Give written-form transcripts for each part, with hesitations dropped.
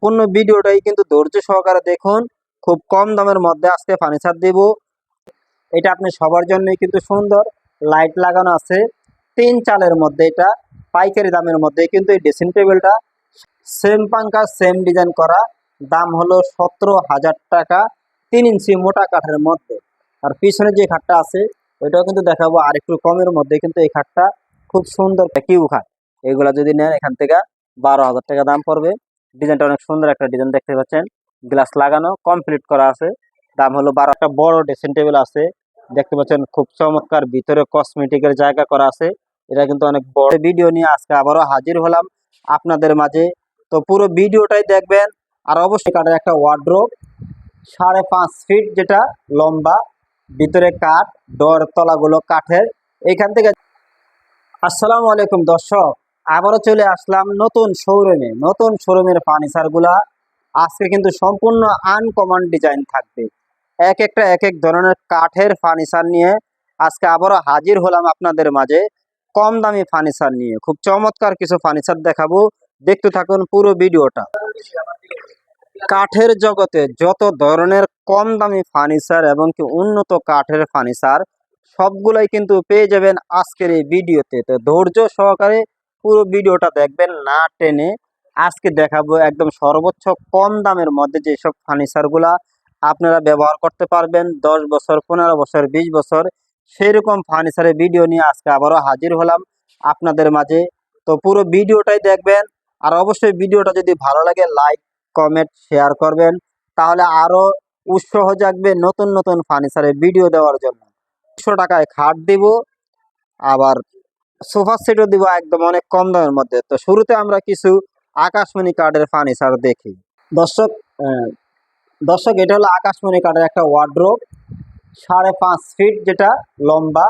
সম্পূর্ণ ভিডিওটাই কিন্তু ধৈর্য সহকারে দেখুন। খুব কম দামের মধ্যে আজকে ফার্নিচার দেব। এটা আপনি সবার জন্যই কিন্তু সুন্দর, লাইট লাগানো আছে, 3 চালের মধ্যে, এটা পাইকারি দামের মধ্যে কিন্তু এই ড্রেসিং টেবিলটা। সেম পাঙ্কা সেম ডিজাইন করা, দাম হলো 17,000 টাকা, 3 ইঞ্চি মোটা কাঠের মধ্যে। আর পিছনে যে খাটটা আছে ওইটাও কিন্তু দেখাবো আর একটু কমের মধ্যে, কিন্তু এই খাটটা খুব সুন্দর কিউ খাট। এগুলা যদি নেন এখান থেকে 12,000 টাকা দাম পড়বে। ডিজাইনটা অনেক সুন্দর একটা ডিজাইন দেখতে পাচ্ছেন, গ্লাস লাগানো কমপ্লিট করা আছে, দাম হলো 12। একটা বড় ড্রেসিং টেবিল আছে দেখতে পাচ্ছেন, খুব চমৎকার, ভিতরে কসমেটিকের জায়গা করা আছে। এটা কিন্তু অনেক বড় ভিডিও নিয়ে আজকে আবারও হাজির হলাম আপনাদের মাঝে। তো পুরো ভিডিওটাই দেখবেন। আর অবশ্যই কাঠের একটা ওয়ার্ড্রোব 5.5 ফিট যেটা লম্বা, ভিতরে কাঠ, ডোর তলাগুলো কাঠের। এখান থেকে আসসালামু আলাইকুম দর্শক, আবারও চলে আসলাম নতুন শোরুমের ফার্নিচারগুলা। আজকে কিন্তু সম্পূর্ণ আনকমন ডিজাইন থাকবে, এক এক ধরনের কাঠের ফার্নিচার নিয়ে আজকে আবারও হাজির হলাম আপনাদের মাঝে কম দামি ফার্নিচার নিয়ে। খুব চমৎকার কিছু ফার্নিচার দেখাবো, দেখতে থাকুন পুরো ভিডিওটা। কাঠের জগতে যত ধরনের কম দামি ফার্নিচার এবং কি উন্নত কাঠের ফার্নিচার সবগুলাই কিন্তু পেয়ে যাবেন আজকের এই ভিডিওতে। তো ধৈর্য সহকারে পুরো ভিডিওটা দেখবেন, না টেনে। আজকে দেখাবো একদম সর্বোচ্চ কম দামের মধ্যে যেসব ফার্নিচারগুলা আপনারা ব্যবহার করতে পারবেন 10 বছর, 15 বছর, 20 বছর, সেরকম ফার্নিচারের ভিডিও নিয়ে আজকে আবারও হাজির হলাম আপনাদের মাঝে। তো পুরো ভিডিওটাই দেখবেন। আর অবশ্যই ভিডিওটা যদি ভালো লাগে লাইক কমেন্ট শেয়ার করবেন, তাহলে আরো উৎসাহ জাগবে নতুন নতুন ফার্নিচারের ভিডিও দেওয়ার জন্য। 100 টাকায় খাট দিব, আবার সোফা সেটও দিব একদম অনেক কম দামের মধ্যে। তো শুরুতে আমরা কিছু আকাশমণি কাঠের ফার্নিচার দেখি। দর্শক দর্শক এটা হলো আকাশমণি কাঠের একটা ওয়ার্ড্রোব 5.5 ফিট যেটা লম্বা,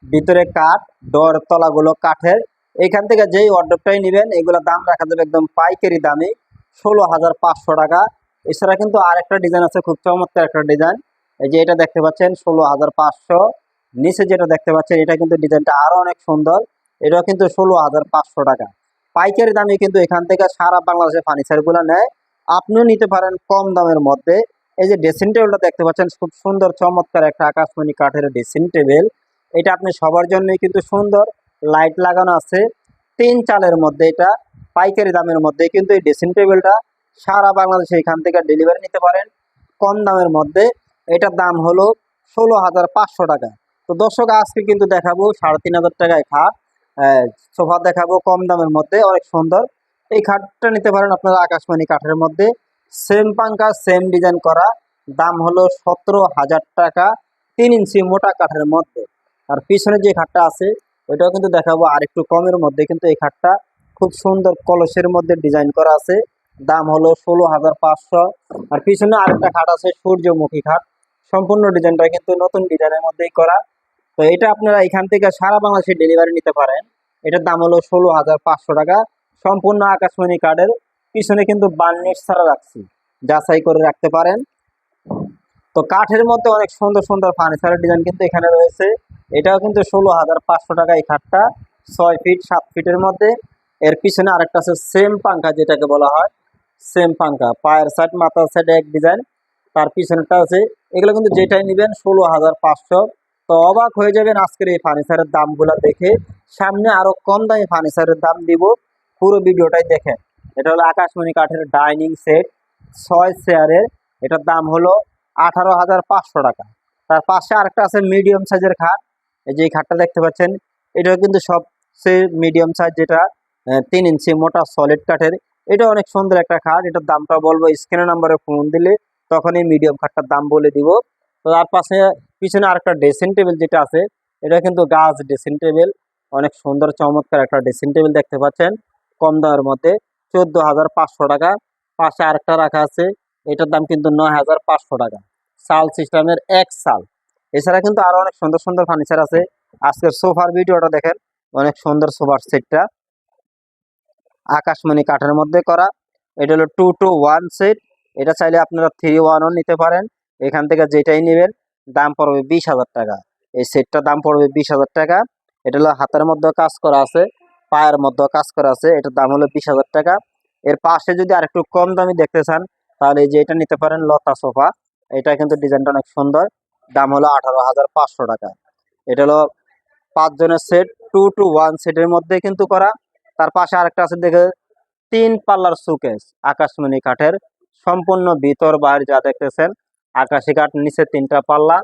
ভিতরে কাঠ, ডোর তলাগুলো কাঠের। এখান থেকে যেই ওয়ার্ড্রোবটাই নেবেন এগুলো দাম রাখা যাবে একদম পাইকারি দামে 16,500 টাকা। এছাড়া কিন্তু আরেকটা ডিজাইন আছে, খুব চমৎকার একটা ডিজাইন, এই যে এটা দেখতে পাচ্ছেন 16,500। নিচে যেটা দেখতে পাচ্ছেন এটা কিন্তু ডিজাইনটা আরো অনেক সুন্দর, এটাও কিন্তু 16,500 টাকা পাইকারি দামে। কিন্তু এখান থেকে সারা বাংলাদেশে ফার্নিচারগুলো নেয়, আপনিও নিতে পারেন কম দামের মধ্যে। এই যে ড্রেসিং টেবিলটা দেখতে পাচ্ছেন, খুব সুন্দর চমৎকার একটা আকাশমণি কাঠের ড্রেসিং টেবিল। এটা আপনি সবার জন্যই কিন্তু সুন্দর, লাইট লাগানো আছে, 3 চালের মধ্যে, এটা পাইকারি দামের মধ্যে। কিন্তু এই ড্রেসিং টেবিলটা সারা বাংলাদেশে এখান থেকে ডেলিভারি নিতে পারেন কম দামের মধ্যে। এটার দাম হলো 16,500 টাকা। তো দর্শক আজকে কিন্তু দেখাবো 3,500 টাকায় খাট, সোফা দেখাবো কম দামের মধ্যে, অনেক সুন্দর। এই খাটটা নিতে পারেন আপনারা আকাশমণি কাঠের মধ্যে, সেম পাঙ্কা সেম ডিজাইন করা, দাম হলো 17,000 টাকা, 3 ইঞ্চি মোটা কাঠের মধ্যে। আর পিছনে যে খাটটা আছে ওইটাও কিন্তু দেখাবো আর একটু কমের মধ্যে, কিন্তু এই খাটটা খুব সুন্দর কলসের মধ্যে ডিজাইন করা আছে, দাম হলো 16,500। আর পিছনে আরেকটা খাট আছে সূর্যমুখী খাট, সম্পূর্ণ ডিজাইনটা কিন্তু নতুন ডিজাইনের মধ্যেই করা। তো এটা আপনারা এখান থেকে সারা বাংলাদেশে ডেলিভারি নিতে পারেন। এটার দাম হলো 16,500 টাকা, সম্পূর্ণ আকাশমণি কাঠের। পিছনে কিন্তু বার্নিশ ছাড়া রাখছি, যাচাই করে রাখতে পারেন। তো কাঠের মধ্যে অনেক সুন্দর সুন্দর ফার্নিচারের ডিজাইন কিন্তু এখানে রয়েছে। এটাও কিন্তু 16,500 টাকা এই খাটটা, 6 ফিট 7 ফিটের মধ্যে। এর পিছনে আরেকটা আছে সেম পাঙ্খা, যেটাকে বলা হয় সেম পাঙ্খা, পায়ের সাইড মাথার সাইড এক ডিজাইন, তার পিছনেরটা আছে। এগুলো কিন্তু যেটাই নেবেন 16,500। তো অবাক হয়ে যাবেন আজকের এই ফার্নিচারের দামগুলো দেখে। সামনে আরো কম দামি ফার্নিচারের দাম দিব, পুরো ভিডিওটাই দেখেন। এটা হলো আকাশমণি কাঠের ডাইনিং সেট 6 চেয়ারের, এটার দাম হলো 18,500 টাকা। তার পাশে আরেকটা আছে মিডিয়াম সাইজের খাট, এই যে খাটটা দেখতে পাচ্ছেন, এটাও কিন্তু সবচেয়ে মিডিয়াম সাইজ, যেটা 3 ইঞ্চি মোটা সলিড কাঠের। এটা অনেক সুন্দর একটা খাট, এটার দামটা বলবো স্ক্রিনের নাম্বারে ফোন দিলে, তখন এই মিডিয়াম খাটটার দাম বলে দিব। তো তার পাশে পিছনে আরেকটা ড্রেসিং টেবিল যেটা আছে, এটা কিন্তু গাছ ড্রেসিং টেবিল, অনেক সুন্দর চমৎকার একটা ড্রেসিং টেবিল দেখতে পাচ্ছেন কম দামের মধ্যে, 14,500 টাকা। পাশে আরেকটা রাখা আছে, এটার দাম কিন্তু 9,500 টাকা, সাল সিস্টেমের এক সাল। এছাড়া কিন্তু আরো অনেক সুন্দর সুন্দর ফার্নিচার আছে। আজকের সোফার ভিডিওটা দেখেন, অনেক সুন্দর সোফার সেটটা আকাশমণি কাঠের মধ্যে করা। এটা হলো 2-to-1 সেট, এটা চাইলে আপনারা 3-1ও নিতে পারেন। এখান থেকে যেটাই নেবেন দাম পড়বে 20,000 টাকা। এই সেটটার দাম পড়বে 20,000 টাকা। এটা হলো হাতের মধ্যে কাজ করা আছে, পায়ের মধ্যে কাজ করা আছে, এটার দাম হলো 20,000 টাকা। এর পাশে যদি আরেকটু কম দামি দেখতে চান তাহলে এই যে এটা নিতে পারেন, লতা সোফা। এটা কিন্তু ডিজাইনটা অনেক সুন্দর, দাম হলো 18,500 টাকা। এটা হলো 5 জনের সেট, 2 to 1 সেটের মধ্যে কিন্তু করা। তার পাশে আরেকটা আছে দেখে, 3 পাল্লার সুকেস, আকাশমণি কাঠের, সম্পূর্ণ ভিতর বাইরে যা দেখতেছেন আকাশি কাঠ, নিচে 3টা পাল্লা,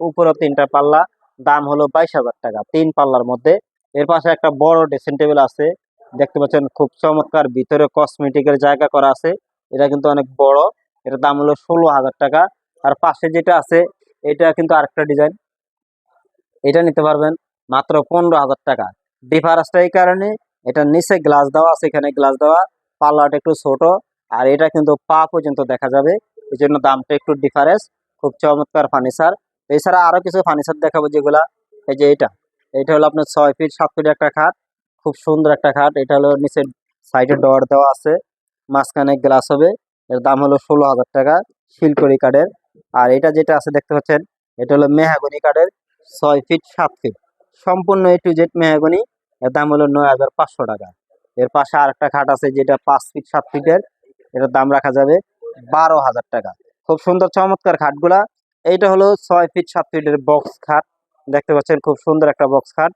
উপরে 3টা পাল্লা, দাম হলো 22,000 টাকা 3 পাল্লার মধ্যে। এর পাশে একটা বড় ড্রেসিং টেবিল আছে, দেখতে পাচ্ছেন খুব চমৎকার, ভিতরে কসমেটিকের জায়গা করা আছে। এটা কিন্তু অনেক বড়, এটার দাম হলো 16,000 টাকা। আর পাশে যেটা আছে এটা কিন্তু আরেকটা ডিজাইন, এটা নিতে পারবেন মাত্র 15,000 টাকা। ডিফারেন্সটা এই কারণে, এটা নিচে গ্লাস দেওয়া আছে, এখানে গ্লাস দেওয়া, পাল্লাটা একটু ছোট, আর এটা কিন্তু পা পর্যন্ত দেখা যাবে, এই জন্য দামটা একটু ডিফারেন্স। খুব চমৎকার ফার্নিচার। এছাড়া আরো কিছু ফার্নিচার দেখাবো যেগুলা, এই যে এটা, এটা হলো আপনার 6 ফিট 7 ফিট একটা খাট, খুব সুন্দর একটা খাট। এটা হলো নিচে সাইডে ডোর দেওয়া আছে, মাঝখানে গ্লাস হবে, এর দাম হলো 16,000 টাকা শিলকড়ি কাঠের। আর এটা যেটা আছে দেখতে পাচ্ছেন, এটা হলো মেহাগনি কাঠের, 6 ফিট 7 ফিট, সম্পূর্ণ A to Z মেহগনি, এর দাম হলো 9,500 টাকা। এর পাশে আরেকটা খাট আছে যেটা 5 ফিট 7 ফিটের, এটার দাম রাখা যাবে 12,000 টাকা। খুব সুন্দর চমৎকার খাটগুলা। এইটা হলো 6 ফিট 7 ফিটের বক্স খাট, দেখতে পাচ্ছেন খুব সুন্দর একটা বক্স খাট,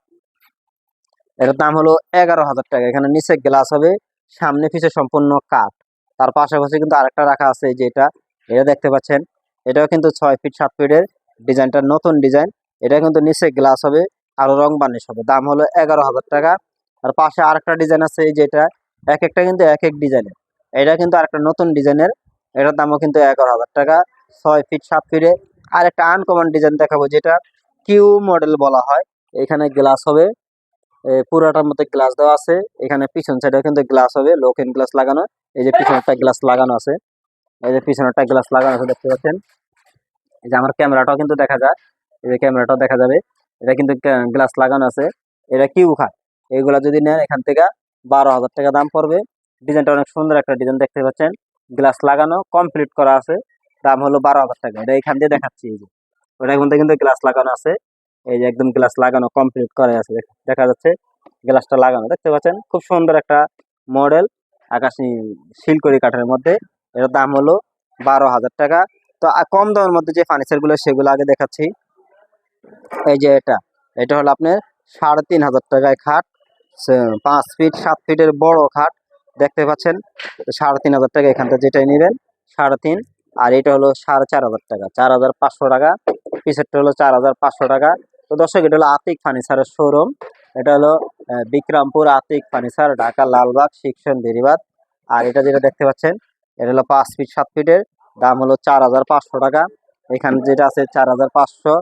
এটার দাম হলো 11,000 টাকা। এখানে নিচে গ্লাস হবে, সামনে পিছে সম্পূর্ণ কাঠ। তার পাশাপাশি কিন্তু আরেকটা রাখা আছে, এই যে এটা, এটা দেখতে পাচ্ছেন, এটাও কিন্তু 6 ফিট 7 ফিটের, ডিজাইনটা নতুন ডিজাইন। এটা কিন্তু নিচে গ্লাস হবে, আরো রং বার্নিশ হবে, দাম হলো 11,000 টাকা। আর পাশে আরেকটা ডিজাইন আছে, এই যে এটা, এক একটা কিন্তু এক এক ডিজাইনের, এটা কিন্তু আরেকটা নতুন ডিজাইনের, এটার দামও কিন্তু 11,000 টাকা 6 ফিট 7 ফিটে। আর একটা আনকমন ডিজাইন দেখাবো যেটা কিউ মডেল বলা হয়, এখানে গ্লাস হবে, পুরাটার মধ্যে গ্লাস দেওয়া আছে, এখানে পিছন সাইডে কিন্তু গ্লাস হবে, লোকেন গ্লাস লাগানো, এই যে পিছনে একটা গ্লাস লাগানো আছে, এই যে পিছনে একটা গ্লাস লাগানো আছে দেখতে পাচ্ছেন। এই যে আমার ক্যামেরাটাও কিন্তু দেখা যায়, এই যে ক্যামেরাটাও দেখা যাবে, এটা কিন্তু গ্লাস লাগানো আছে। এটা কিউ খাট, এইগুলা যদি নেন এখান থেকে 12,000 টাকা দাম পড়বে। ডিজাইনটা অনেক সুন্দর একটা ডিজাইন দেখতে পাচ্ছেন, গ্লাস লাগানো কমপ্লিট করা আছে, দাম হলো 12,000 টাকা। এটা এখান দিয়ে দেখাচ্ছি, এই যে ওটার মধ্যে কিন্তু গ্লাস লাগানো আছে, এই যে একদম গ্লাস লাগানো কমপ্লিট করা আছে, দেখা যাচ্ছে গ্লাসটা লাগানো, দেখতে পাচ্ছেন খুব সুন্দর একটা মডেল, আকাশি শিলকড়ি কাঠের মধ্যে। এটার দাম হলো 12,000 টাকা। তো কম দামের মধ্যে যে ফার্নিচার গুলো সেগুলো আগে দেখাচ্ছি। এই যে এটা, এটা হলো আপনার 3,500 টাকায় খাট, 5 ফিট 7 ফিটের বড় খাট, দেখতে পাচ্ছেন 3,500 টাকা, এখান থেকে যেটাই নেবেন 3.5। আর এটা হলো 4,500 টাকা, 4,500 টাকা। পিছেরটা হলো 4,500 টাকা। তো দর্শক, এটা হলো আতিক ফার্নিচারের শোরুম, এটা হলো বিক্রমপুর আতিক ফার্নিচার, ঢাকা লালবাগ সেকশন বেরিবাদ। আর এটা যেটা দেখতে পাচ্ছেন, এটা হলো 5 ফিট 7 ফিটের, দাম হলো 4,500 টাকা। এখানে যেটা আছে 4,500,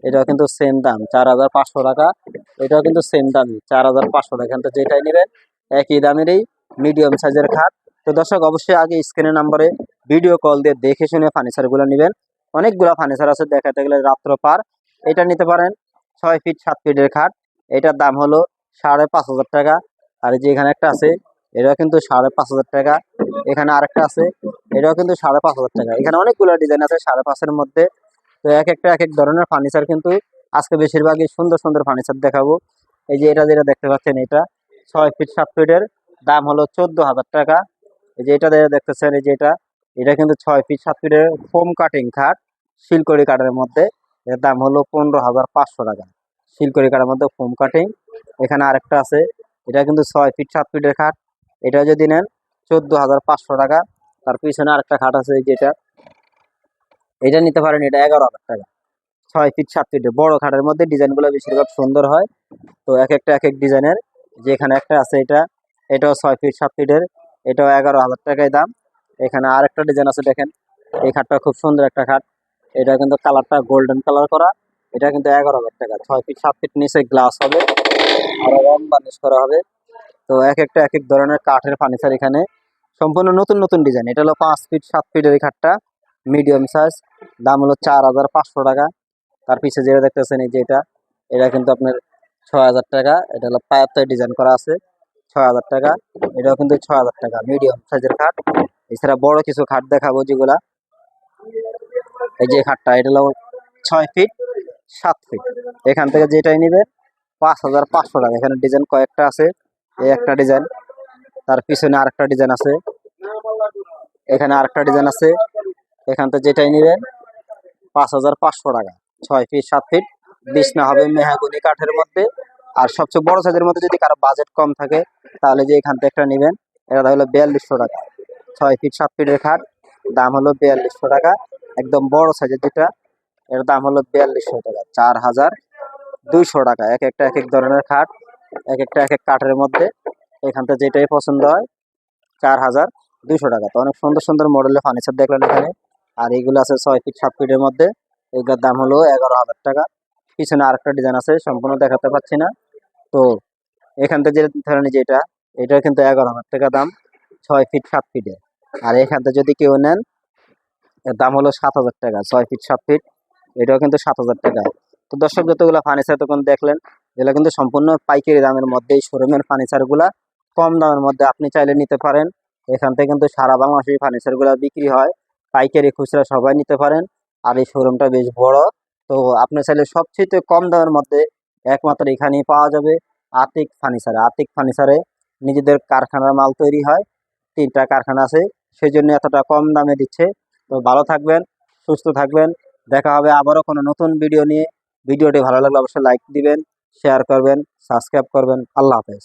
এটাও কিন্তু সেম দাম 4,500 টাকা। এটাও কিন্তু সেম দামই 4,500 টাকা, এখান থেকে যেটাই নেবেন একই দামেরই মিডিয়াম সাইজের খাট। তো দর্শক, অবশ্যই আগে স্ক্রিনের নাম্বারে ভিডিও কল দিয়ে দেখে শুনে ফার্নিচার গুলো নেবেন। অনেকগুলো ফার্নিচার আছে, দেখাতে গেলে রাত্র পার। এটা নিতে পারেন 6 ফিট 7 ফিটের খাট, এটার দাম হলো 5,500 টাকা। আর এই যে এখানে একটা আছে, এটাও কিন্তু 5,500 টাকা। এখানে আরেকটা আছে, এটাও কিন্তু 5,500 টাকা। এখানে অনেকগুলো ডিজাইন আছে 5,500-এর মধ্যে। তো এক একটা এক এক ধরনের ফার্নিচার, কিন্তু আজকে বেশিরভাগই সুন্দর সুন্দর ফার্নিচার দেখাবো। এই যে এটা যেটা দেখতে পাচ্ছেন, এটা 6 ফিট 7 ফিটের, দাম হলো 14,000 টাকা। এই যে এটা দেখতেছেন, এই যে এটা, এটা কিন্তু 6 ফিট 7 ফিটের ফোম কাটিং খাট, শিলকড়ি কাঠের মধ্যে, এর দাম হলো 15,500 টাকা। শিলকড়ি কাঠের মধ্যে ফোম কাটিং। এখানে আরেকটা আছে, এটা কিন্তু 6 ফিট 7 ফিটের খাট, এটা যদি নেন 14,500 টাকা। তার পিছনে আরেকটা খাট আছে, এই যেটা, এটা নিতে পারেন, এটা 11,000 টাকা। 6 ফিট 7 ফিটের বড় খাটের মধ্যে ডিজাইনগুলো বেশিরভাগ সুন্দর হয়, তো এক একটা এক এক ডিজাইনের। যেখানে একটা আছে, এটা, এটাও 6 ফিট 7 ফিটের, এটাও 11,000 টাকায় দাম। এখানে আরেকটা ডিজাইন আছে, দেখেন এই খাটটা খুব সুন্দর একটা খাট, এটা কিন্তু কালারটা গোল্ডেন কালার করা, এটা কিন্তু 11,000 টাকা। 6 ফিট 7 ফিট, নিচে গ্লাস হবে, আর রং বার্নিশ করা হবে। তো এক একটা এক এক ধরনের কাঠের ফার্নিচার এখানে, সম্পূর্ণ নতুন নতুন ডিজাইন। এটা হলো 5 ফিট 7 ফিটের এই খাটটা, মিডিয়াম সাইজ, দাম হলো 4,500 টাকা। তার পিছে যেটা দেখতেছেন, এই যে এটা, এটা কিন্তু আপনার 6,000 টাকা। এটা হলো পায়ার ডিজাইন করা আছে, 6,000 টাকা। এটাও কিন্তু 6,000 টাকা, মিডিয়াম সাইজের খাট। এছাড়া বড় কিছু খাট দেখাবো যেগুলা, এই যে খাটটা, এটা হলো 6 ফিট 7 ফিট, এখান থেকে যেটাই নিবে 5,500 টাকা। এখানে ডিজাইন কয়েকটা আছে, এই একটা ডিজাইন, তার পিছনে আরেকটা ডিজাইন আছে, এখানে আরেকটা ডিজাইন আছে, এখান থেকে যেটাই নেবেন 5,500 টাকা। 6 ফিট 7 ফিট বিছনা হবে মেহগনি কাঠের মধ্যে। আর সবচেয়ে বড় সাইজের মধ্যে যদি কারো বাজেট কম থাকে তাহলে যে এখান থেকে একটা নেবেন, এটা হলো 4200 টাকা। 6 ফিট 7 ফিটের খাট, দাম হলো 4200 টাকা। একদম বড় সাইজের যেটা, এর দাম হলো 4200 টাকা। 4200 টাকা। এক একটা এক এক ধরনের খাট, এক একটা এক এক কাঠের মধ্যে। এখান থেকে যেটাই পছন্দ হয় 4200 টাকা। তো অনেক সুন্দর সুন্দর মডেলের ফার্নিচার দেখলেন এখানে। আর এইগুলো আছে 6 ফিট 7 ফিটের মধ্যে, এগুলোর দাম হলো 11,000 টাকা। পিছনে আরেকটা ডিজাইন আছে, সম্পূর্ণ দেখাতে পাচ্ছি না। তো এখান থেকে যে ধরেন যেটা, এটাও কিন্তু 11,000 টাকা দাম, 6 ফিট 7 ফিটে। আর এখান থেকে যদি কেউ নেন, এর দাম হলো 7,000 টাকা। 6 ফিট 7 ফিট, এটাও কিন্তু 7,000 টাকা। তো দর্শক, যতগুলো ফার্নিচার তখন দেখলেন, এগুলো কিন্তু সম্পূর্ণ পাইকারি দামের মধ্যে। এই শোরুমের ফার্নিচারগুলা কম দামের মধ্যে আপনি চাইলে নিতে পারেন। এখান থেকে কিন্তু সারা বাংলাদেশে ফার্নিচারগুলা বিক্রি হয়, পাইকারি খুচরা সবাই নিতে পারেন। আর এই শোরুমটা বেশ বড়। তো আপনি চাইলে সবচেয়ে কম দামের মধ্যে একমাত্র এখানেই পাওয়া যাবে আতিক ফার্নিচারে। আতিক ফার্নিচারে নিজেদের কারখানার মাল তৈরি হয়, 3টা কারখানা আছে, সেই জন্য এতটা কম দামে দিচ্ছে। তো ভালো থাকবেন, সুস্থ থাকবেন। দেখা হবে আবারও কোনো নতুন ভিডিও নিয়ে। ভিডিওটি ভালো লাগলে অবশ্যই লাইক দিবেন, শেয়ার করবেন, সাবস্ক্রাইব করবেন। আল্লাহ হাফেজ।